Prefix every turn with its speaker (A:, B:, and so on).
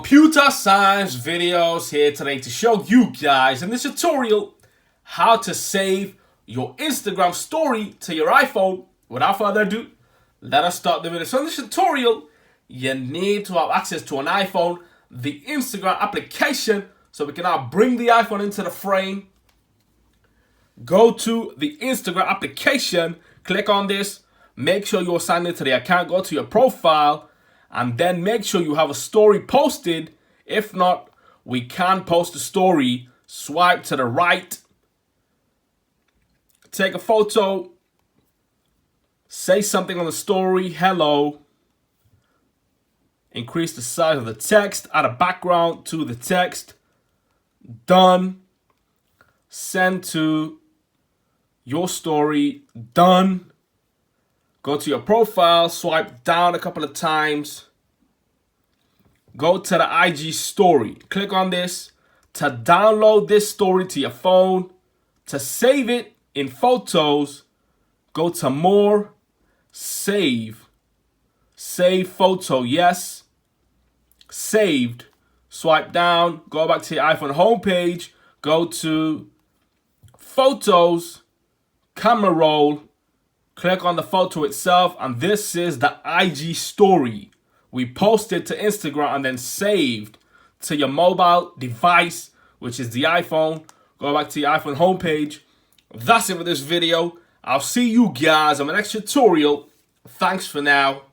A: Computer science videos here today to show you guys in this tutorial how to save your Instagram story to your iPhone. Without further ado, let us start the video. So in this tutorial, you need to have access to an iPhone, the Instagram application, so we can now bring the iPhone into the frame. Go to the Instagram application, click on this, make sure you're signed into the account, go to your profile, and then make sure you have a story posted. If not, we can post a story. Swipe to the right. Take a photo. Say something on the story. Hello. Increase the size of the text. Add a background to the text. Done. Send to your story. Done. Go to your profile, swipe down a couple of times. Go to the IG story. Click on this to download this story to your phone. To save it in photos, go to more, save. Save photo, yes. Saved. Swipe down, go back to your iPhone homepage, go to photos, camera roll. Click on the photo itself, and this is the IG story. We posted to Instagram and then saved to your mobile device, which is the iPhone. Go back to your iPhone homepage. That's it for this video. I'll see you guys on the next tutorial. Thanks for now.